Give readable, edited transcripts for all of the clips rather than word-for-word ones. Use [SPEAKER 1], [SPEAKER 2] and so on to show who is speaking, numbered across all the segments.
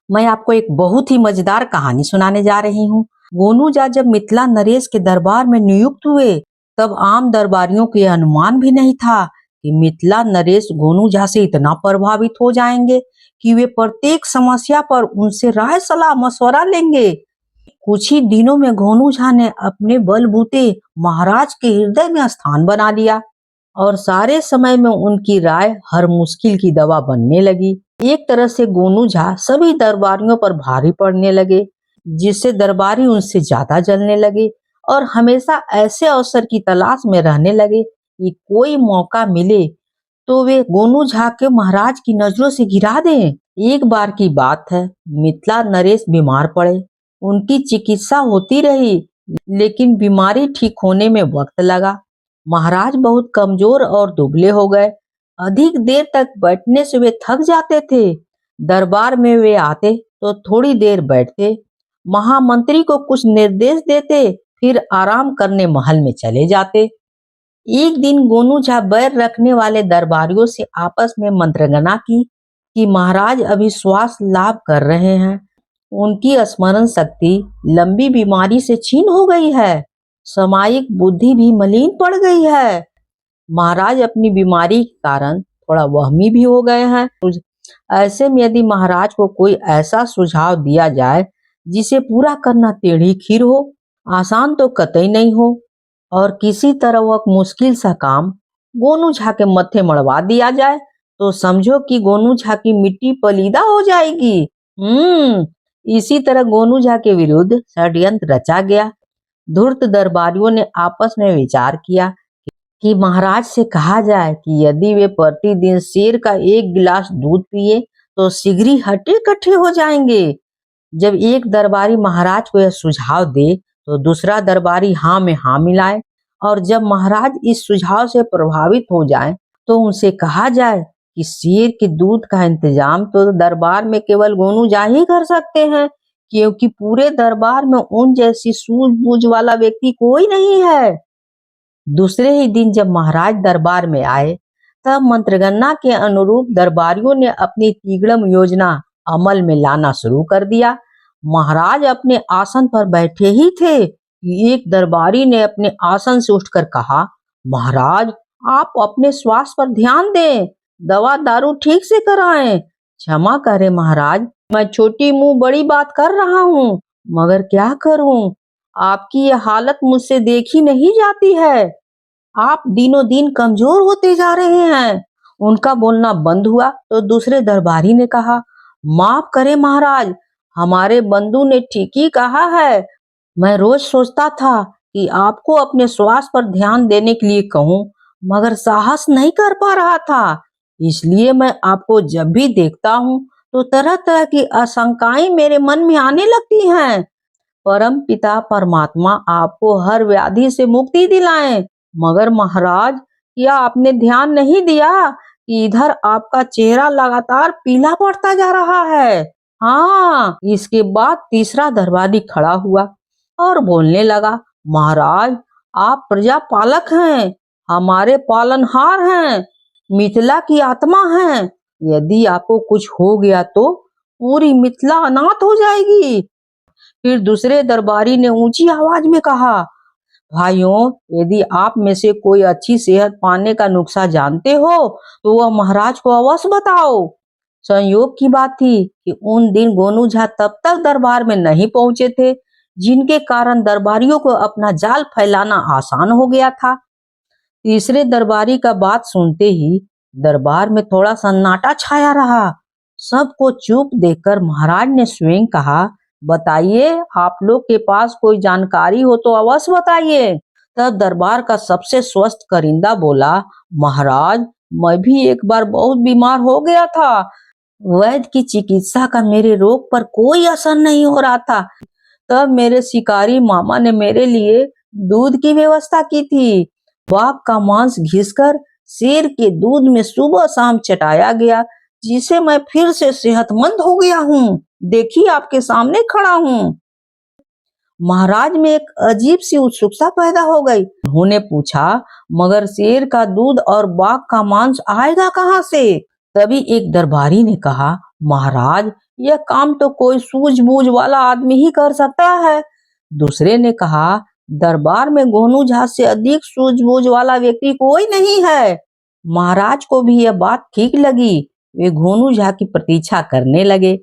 [SPEAKER 1] मैं आपको एक बहुत ही मजेदार कहानी सुनाने जा रही हूँ। गोनू झा जब मिथिला नरेश के दरबार में नियुक्त हुए, तब आम दरबारियों के अनुमान भी नहीं था कि मिथिला नरेश गोनू झा से इतना प्रभावित हो जाएंगे कि वे प्रत्येक समस्या पर उनसे राय सलाह मशवरा लेंगे। कुछ ही दिनों में गोनू झा ने अपने बलबूते महाराज के हृदय में स्थान बना लिया और सारे समय में उनकी राय हर मुश्किल की दवा बनने लगी। एक तरह से गोनू झा सभी दरबारियों पर भारी पड़ने लगे, जिससे दरबारी उनसे ज्यादा जलने लगे और हमेशा ऐसे अवसर की तलाश में रहने लगे कि कोई मौका मिले तो वे गोनू झा के महाराज की नजरों से गिरा दें। एक बार की बात है, मिथिला नरेश बीमार पड़े। उनकी चिकित्सा होती रही, लेकिन बीमारी ठीक होने में वक्त लगा। महाराज बहुत कमजोर और दुबले हो गए। अधिक देर तक बैठने से वे थक जाते थे। दरबार में वे आते तो थोड़ी देर बैठते, महामंत्री को कुछ निर्देश देते, फिर आराम करने महल में चले जाते। एक दिन गोनू झा बैर रखने वाले दरबारियों से आपस में मंत्रगना की कि महाराज अभी श्वास लाभ कर रहे हैं, उनकी स्मरण शक्ति लंबी बीमारी से क्षीण हो गई है, सामायिक बुद्धि भी मलिन पड़ गई है, महाराज अपनी बीमारी के कारण थोड़ा वहमी भी हो गए हैं। ऐसे में यदि महाराज को कोई ऐसा सुझाव दिया जाए जिसे पूरा करना टेढ़ी खीर हो, आसान तो कतई नहीं हो, और किसी तरह वह मुश्किल सा काम गोनू झा के मत्थे मड़वा दिया जाए, तो समझो कि गोनू झा की मिट्टी पलीदा हो जाएगी। इसी तरह गोनू झा के विरुद्ध षड्यंत्र रचा गया। धूर्त दरबारियों ने आपस में विचार किया कि महाराज से कहा जाए कि यदि वे प्रतिदिन शेर का एक गिलास दूध पिए तो शीघ्र ही हट्टे कट्ठे हो जाएंगे। जब एक दरबारी महाराज को यह सुझाव दे तो दूसरा दरबारी हाँ में हाँ मिलाए, और जब महाराज इस सुझाव से प्रभावित हो जाए तो उनसे कहा जाए कि शेर के दूध का इंतजाम तो दरबार में केवल गोनू झा ही कर सकते हैं, क्योंकि पूरे दरबार में उन जैसी सूझबूझ वाला व्यक्ति कोई नहीं है। दूसरे ही दिन जब महाराज दरबार में आए, तब मंत्रगणना के अनुरूप दरबारियों ने अपनी तिगड़म योजना अमल में लाना शुरू कर दिया। महाराज अपने आसन पर बैठे ही थे कि एक दरबारी ने अपने आसन से उठकर कहा, महाराज आप अपने स्वास्थ्य पर ध्यान दें, दवा दारू ठीक से कराएं। क्षमा करें महाराज, मैं छोटी मुंह बड़ी बात कर रहा हूँ, मगर क्या करूँ, आपकी यह हालत मुझसे देखी नहीं जाती है। आप दिनों दिन कमजोर होते जा रहे हैं। उनका बोलना बंद हुआ तो दूसरे दरबारी ने कहा, माफ करें महाराज, हमारे बंधु ने ठीक ही कहा है। मैं रोज सोचता था कि आपको अपने स्वास्थ्य पर ध्यान देने के लिए कहूँ, मगर साहस नहीं कर पा रहा था। इसलिए मैं आपको जब भी देखता हूँ तो तरह तरह की आशंकाएं मेरे मन में आने लगती हैं। परम पिता परमात्मा आपको हर व्याधि से मुक्ति दिलाएं। मगर महाराज, क्या आपने ध्यान नहीं दिया कि इधर आपका चेहरा लगातार पीला पड़ता जा रहा है? हाँ। इसके बाद तीसरा दरबारी खड़ा हुआ और बोलने लगा, महाराज आप प्रजा पालक हैं, हमारे पालनहार हैं, मिथिला की आत्मा हैं। यदि आपको कुछ हो गया तो पूरी मिथिला अनाथ हो जाएगी। फिर दूसरे दरबारी ने ऊंची आवाज में कहा, भाइयों, यदि आप में से कोई अच्छी सेहत पाने का नुस्खा जानते हो तो वह महाराज को अवश्य बताओ। संयोग की बात थी कि उन दिन गोनू झा तब तक दरबार में नहीं पहुंचे थे, जिनके कारण दरबारियों को अपना जाल फैलाना आसान हो गया था। तीसरे दरबारी का बात सुनते ही दरबार में थोड़ा सन्नाटा छाया रहा। सबको चुप देखकर महाराज ने स्वयं कहा, बताइए, आप लोग के पास कोई जानकारी हो तो अवश्य बताइए। तब दरबार का सबसे स्वस्थ करिंदा बोला, महाराज मैं भी एक बार बहुत बीमार हो गया था। वैद्य की चिकित्सा का मेरे रोग पर कोई असर नहीं हो रहा था। तब मेरे शिकारी मामा ने मेरे लिए दूध की व्यवस्था की थी। बाघ का मांस घिसकर शेर के दूध में सुबह शाम चटाया गया, जिसे मैं फिर से सेहतमंद हो गया हूँ। देखिए आपके सामने खड़ा हूँ। महाराज में एक अजीब सी उत्सुकता पैदा हो गई। उन्होंने पूछा, मगर शेर का दूध और बाघ का मांस आएगा कहाँ से? तभी एक दरबारी ने कहा, महाराज यह काम तो कोई सूझबूझ वाला आदमी ही कर सकता है। दूसरे ने कहा, दरबार में गोनू झा से अधिक सूझबूझ वाला व्यक्ति कोई नहीं है। महाराज को भी यह बात ठीक लगी। वे गोनू झा की प्रतीक्षा करने लगे।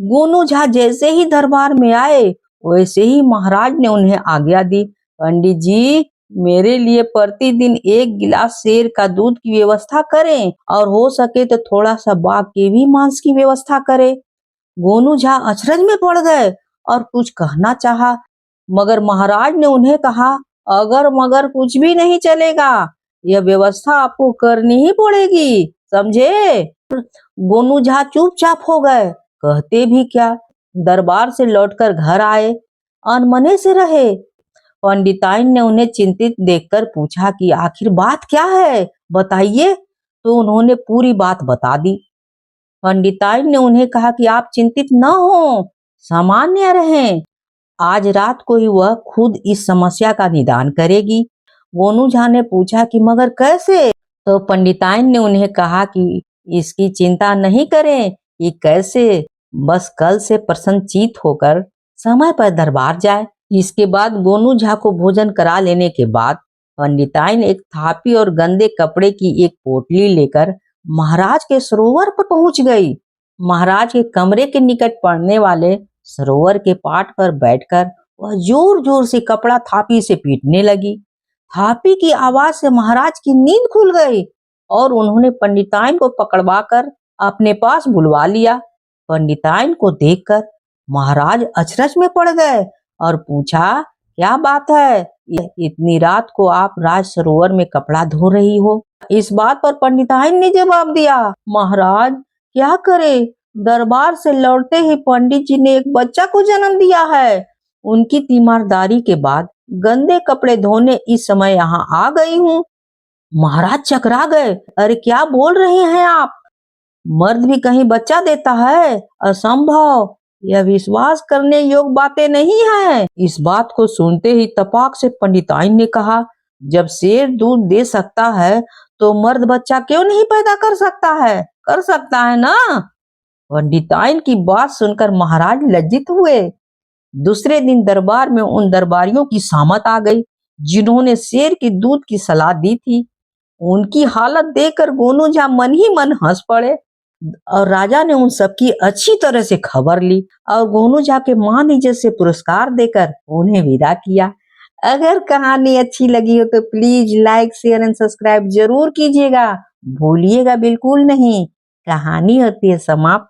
[SPEAKER 1] गोनू झा जैसे ही दरबार में आए, वैसे ही महाराज ने उन्हें आज्ञा दी, पंडित जी, मेरे लिए प्रतिदिन 1 गिलास शेर का दूध की व्यवस्था करें और हो सके तो थोड़ा सा बाघ के भी मांस की व्यवस्था करें। गोनू झा अचरज में पड़ गए और कुछ कहना चाहा, मगर महाराज ने उन्हें कहा, अगर मगर कुछ भी नहीं चलेगा, यह व्यवस्था आपको करनी ही पड़ेगी, समझे? गोनू झा चुपचाप हो गए। कहते भी क्या, दरबार से लौटकर घर आए, अनमने से रहे। पंडिताइन ने उन्हें चिंतित देखकर पूछा कि आखिर बात क्या है, बताइए। तो उन्होंने पूरी बात बता दी। पंडिताइन ने उन्हें कहा कि आप चिंतित न हो, सामान्य रहें। आज रात को ही वह खुद इस समस्या का निदान करेगी। गोनू झा ने पूछा कि मगर कैसे? तो पंडिताइन ने उन्हें कहा कि इसकी चिंता नहीं करें कि कैसे, बस कल से प्रसन्नचित्त होकर समय पर दरबार जाए। इसके बाद गोनू झा को भोजन करा लेने के बाद पंडिताइन एक थापी और गंदे कपड़े की एक पोटली लेकर महाराज के सरोवर पर पहुंच गई। महाराज के कमरे के निकट पड़ने वाले सरोवर के पाट पर बैठकर वह जोर जोर से कपड़ा थापी से पीटने लगी। थापी की आवाज से महाराज की नींद खुल गई और उन्होंने पंडिताइन को पकड़वाकर अपने पास बुलवा लिया। पंडिताइन को देखकर महाराज अचरज में पड़ गए और पूछा, क्या बात है, इतनी रात को आप राज सरोवर में कपड़ा धो रही हो? इस बात पर पंडिताइन ने जवाब दिया, महाराज क्या करे, दरबार से लौटते ही पंडित जी ने एक बच्चा को जन्म दिया है। उनकी तीमारदारी के बाद गंदे कपड़े धोने इस समय यहाँ आ गई हूँ। महाराज चकरा गए। अरे क्या बोल रहे हैं आप? मर्द भी कहीं बच्चा देता है? असंभव, यह विश्वास करने योग्य बातें नहीं है। इस बात को सुनते ही तपाक से पंडिताइन ने कहा, जब शेर दूध दे सकता है तो मर्द बच्चा क्यों नहीं पैदा कर सकता है? कर सकता है ना? पंडिताइन की बात सुनकर महाराज लज्जित हुए। दूसरे दिन दरबार में उन दरबारियों की सामत आ गई जिन्होंने शेर की दूध की सलाह दी थी। उनकी हालत देखकर गोनू झा मन ही मन हंस पड़े और राजा ने उन सबकी अच्छी तरह से खबर ली और गोनू झा के मान इज्जत से पुरस्कार देकर उन्हें विदा किया। अगर कहानी अच्छी लगी हो तो please like, share and subscribe जरूर कीजिएगा, भूलिएगा बिल्कुल नहीं। कहानी होती है समाप्त।